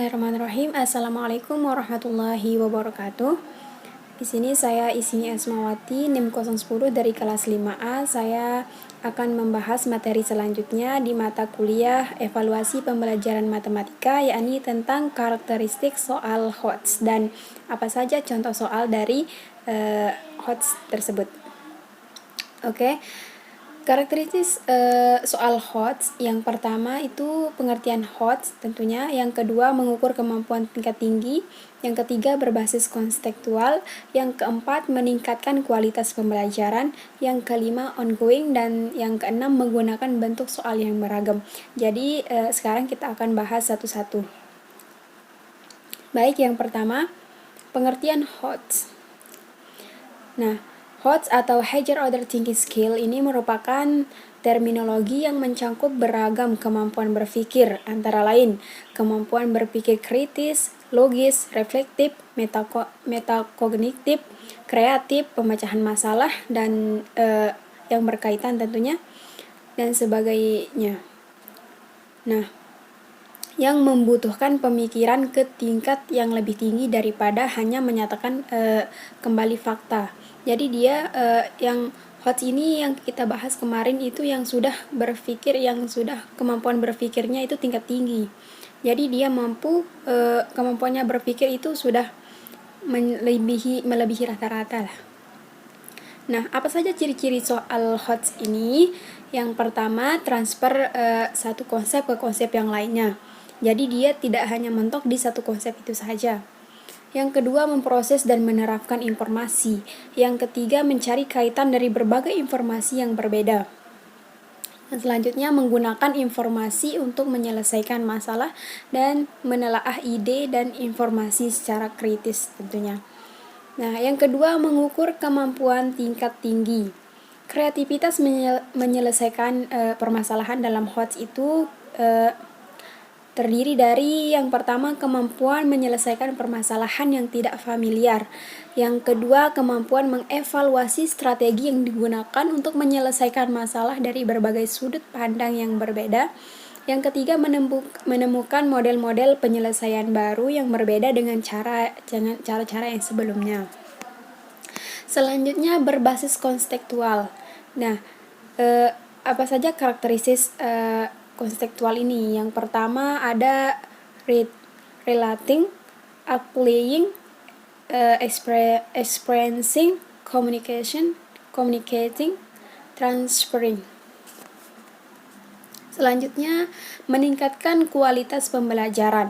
Bismillahirrahmanirrahim. Assalamualaikum warahmatullahi wabarakatuh. Di sini saya Ismi Asmawati, NIM 010 dari kelas 5A. Saya akan membahas materi selanjutnya di mata kuliah evaluasi pembelajaran matematika, yakni tentang karakteristik soal HOTS dan apa saja contoh soal dari HOTS tersebut. Oke. Karakteristik soal HOTS, yang pertama itu pengertian HOTS tentunya, yang kedua mengukur kemampuan tingkat tinggi, yang ketiga berbasis konstekstual, yang keempat meningkatkan kualitas pembelajaran, yang kelima ongoing, dan yang keenam menggunakan bentuk soal yang beragam. Jadi sekarang kita akan bahas satu-satu. Baik, yang pertama pengertian HOTS. Nah, HOTS atau Higher Order Thinking Skill ini merupakan terminologi yang mencakup beragam kemampuan berpikir, antara lain kemampuan berpikir kritis, logis, reflektif, metakognitif, kreatif, pemecahan masalah, dan yang berkaitan tentunya, dan sebagainya. Nah, yang membutuhkan pemikiran ke tingkat yang lebih tinggi daripada hanya menyatakan kembali fakta. Jadi dia yang HOTS ini yang kita bahas kemarin itu yang sudah berpikir, yang sudah kemampuan berpikirnya itu tingkat tinggi. Jadi dia mampu kemampuannya berpikir itu sudah melebihi rata-rata lah. Nah, apa saja ciri-ciri soal HOTS ini? Yang pertama, transfer satu konsep ke konsep yang lainnya. Jadi dia tidak hanya mentok di satu konsep itu saja. Yang kedua, memproses dan menerapkan informasi. Yang ketiga, mencari kaitan dari berbagai informasi yang berbeda. Dan selanjutnya, menggunakan informasi untuk menyelesaikan masalah dan menelaah ide dan informasi secara kritis tentunya. Nah, yang kedua, mengukur kemampuan tingkat tinggi. Kreativitas menyelesaikan permasalahan dalam HOTS itu terdiri dari yang pertama kemampuan menyelesaikan permasalahan yang tidak familiar. Yang kedua, kemampuan mengevaluasi strategi yang digunakan untuk menyelesaikan masalah dari berbagai sudut pandang yang berbeda. Yang ketiga, menemukan model-model penyelesaian baru yang berbeda dengan cara-cara yang sebelumnya. Selanjutnya, berbasis konstekstual. Nah, apa saja karakteristik konstekstual ini? Yang pertama ada relating, applying, experiencing, communicating, transferring. Selanjutnya, meningkatkan kualitas pembelajaran.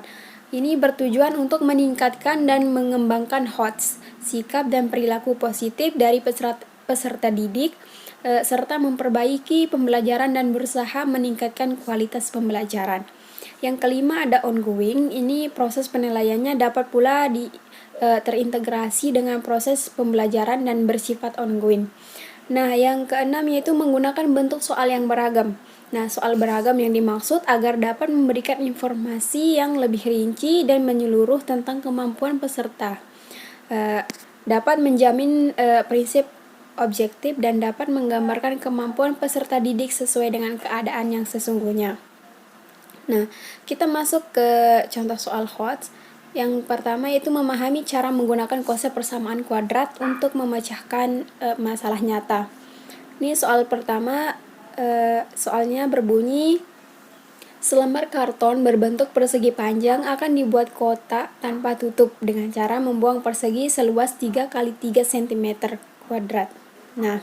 Ini bertujuan untuk meningkatkan dan mengembangkan HOTS, sikap dan perilaku positif dari peserta didik, serta memperbaiki pembelajaran dan berusaha meningkatkan kualitas pembelajaran. Yang kelima ada ongoing, ini proses penilaiannya dapat pula terintegrasi dengan proses pembelajaran dan bersifat ongoing. Nah, yang keenam yaitu menggunakan bentuk soal yang beragam. Nah, soal beragam yang dimaksud agar dapat memberikan informasi yang lebih rinci dan menyeluruh tentang kemampuan peserta. Dapat menjamin prinsip objektif dan dapat menggambarkan kemampuan peserta didik sesuai dengan keadaan yang sesungguhnya. Nah, kita masuk ke contoh soal HOTS. Yang pertama yaitu memahami cara menggunakan konsep persamaan kuadrat untuk memecahkan masalah nyata. Ini soal pertama, soalnya berbunyi, selembar karton berbentuk persegi panjang akan dibuat kotak tanpa tutup dengan cara membuang persegi seluas 3 x 3 cm kuadrat. Nah,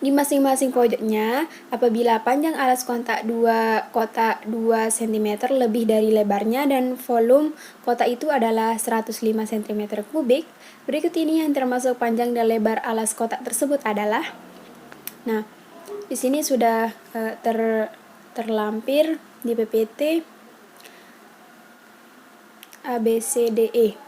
di masing-masing pojoknya, apabila panjang alas kotak 2 cm lebih dari lebarnya dan volume kotak itu adalah 105 cm kubik, berikut ini yang termasuk panjang dan lebar alas kotak tersebut adalah. Nah, di sini sudah terlampir di PPT A, B, C, D, E.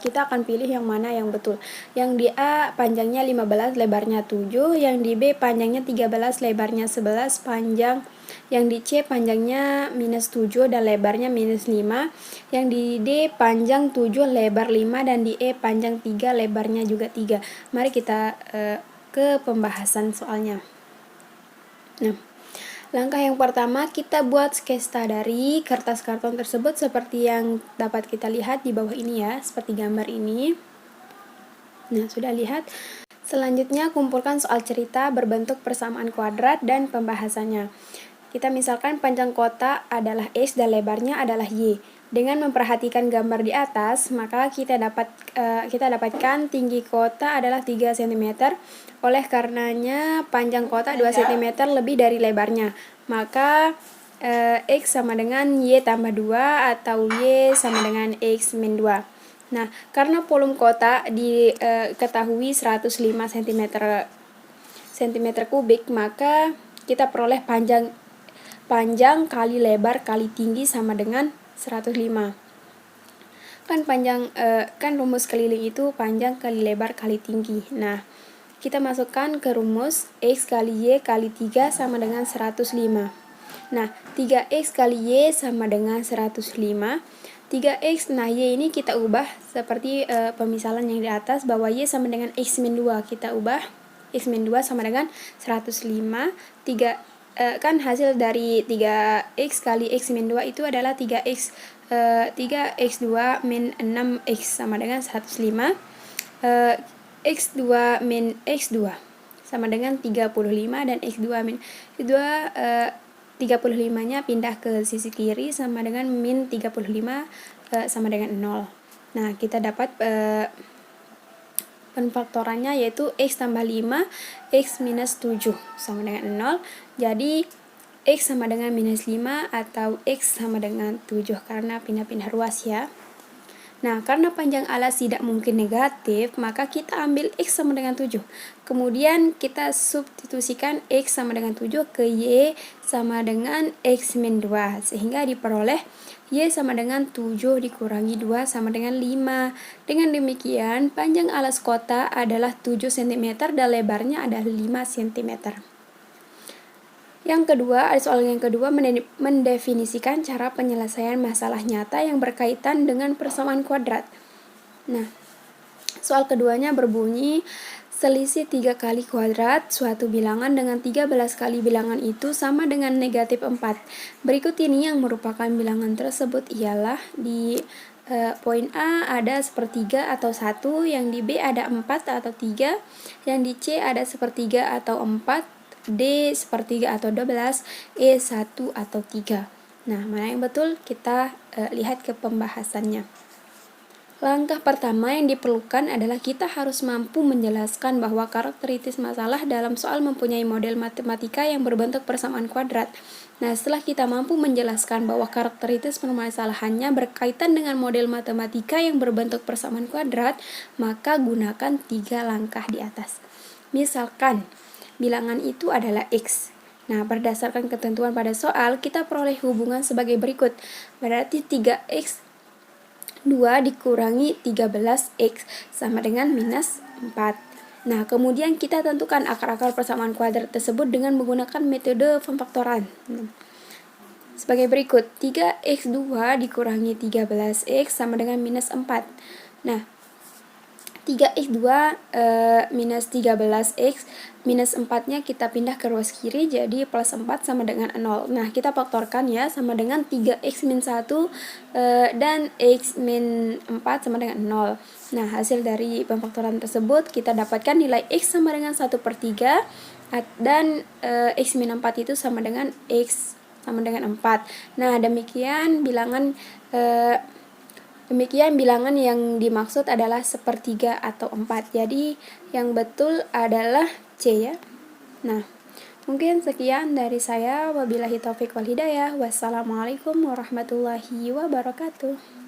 Kita akan pilih yang mana yang betul. Yang di A panjangnya 15, lebarnya 7. Yang di B panjangnya 13, lebarnya 11, panjang. Yang di C panjangnya -7 dan lebarnya -5. Yang di D panjang 7, lebar 5, dan di E panjang 3, lebarnya juga 3. Mari kita ke pembahasan soalnya. Nah, Langkah yang pertama, kita buat sketsa dari kertas karton tersebut seperti yang dapat kita lihat di bawah ini ya, seperti gambar ini. Nah, sudah lihat? Selanjutnya, kumpulkan soal cerita berbentuk persamaan kuadrat dan pembahasannya. Kita misalkan panjang kotak adalah X dan lebarnya adalah Y. Dengan memperhatikan gambar di atas, maka kita dapatkan tinggi kotak adalah 3 cm. Oleh karenanya panjang kotak 2 cm lebih dari lebarnya. Maka X sama dengan Y tambah 2 atau Y sama dengan X min 2. Nah, karena volume kotak diketahui 105 cm kubik, maka kita peroleh panjang kali lebar kali tinggi sama dengan 105. Kan rumus keliling itu panjang kali lebar kali tinggi. Nah, kita masukkan ke rumus X kali Y kali 3 sama dengan 105. Nah, 3X kali Y sama dengan 105. 3X, nah Y ini kita ubah seperti pemisalan yang di atas, bahwa Y sama dengan X min 2. Kita ubah X min 2 sama dengan 105. Kan hasil dari 3X kali X min 2 itu adalah 3X2 min 6X sama dengan 105. X2 min X2 sama dengan 35, dan X2 min X2 35-nya pindah ke sisi kiri sama dengan min 35 sama dengan 0. Nah, kita dapat penfaktorannya yaitu X tambah 5, X minus 7 sama dengan 0. Jadi X sama dengan minus 5 atau X sama dengan 7 karena pindah-pindah ruas ya. Nah, karena panjang alas tidak mungkin negatif, maka kita ambil X sama dengan 7. Kemudian kita substitusikan X sama dengan 7 ke Y sama dengan X min 2. Sehingga diperoleh Y sama dengan 7 dikurangi 2 sama dengan 5. Dengan demikian, panjang alas kotak adalah 7 cm dan lebarnya adalah 5 cm. Yang kedua, soal yang kedua mendefinisikan cara penyelesaian masalah nyata yang berkaitan dengan persamaan kuadrat. Nah, soal keduanya berbunyi, selisih 3 kali kuadrat suatu bilangan dengan 13 kali bilangan itu sama dengan negatif 4. Berikut ini yang merupakan bilangan tersebut ialah di poin A ada sepertiga atau 1, yang di B ada 4 atau 3, yang di C ada sepertiga atau 4, D sepertiga atau 12, E 1 atau 3. Nah, mana yang betul? Kita lihat ke pembahasannya. Langkah pertama yang diperlukan adalah kita harus mampu menjelaskan bahwa karakteristik masalah dalam soal mempunyai model matematika yang berbentuk persamaan kuadrat. Nah, setelah kita mampu menjelaskan bahwa karakteristik permasalahannya berkaitan dengan model matematika yang berbentuk persamaan kuadrat, maka gunakan 3 langkah di atas. Misalkan, bilangan itu adalah X. Nah, berdasarkan ketentuan pada soal, kita peroleh hubungan sebagai berikut. Berarti 3X 2 dikurangi 13X sama dengan minus 4. Nah, kemudian kita tentukan akar-akar persamaan kuadrat tersebut dengan menggunakan metode pemfaktoran. Sebagai berikut, 3X2 dikurangi 13X sama dengan minus 4. Nah, 3X2 minus 13X minus 4-nya kita pindah ke ruas kiri, jadi plus 4 sama dengan 0. Nah, kita faktorkan ya, sama dengan 3X min 1 dan X min 4 sama dengan 0. Nah, hasil dari pemfaktoran tersebut kita dapatkan nilai X sama dengan 1/3 dan X min 4 itu sama dengan X sama dengan 4. Nah, demikian bilangan yang dimaksud adalah sepertiga atau 4. Jadi yang betul adalah C ya. Nah, mungkin sekian dari saya. Wabillahi taufik wal hidayah. Wassalamualaikum warahmatullahi wabarakatuh.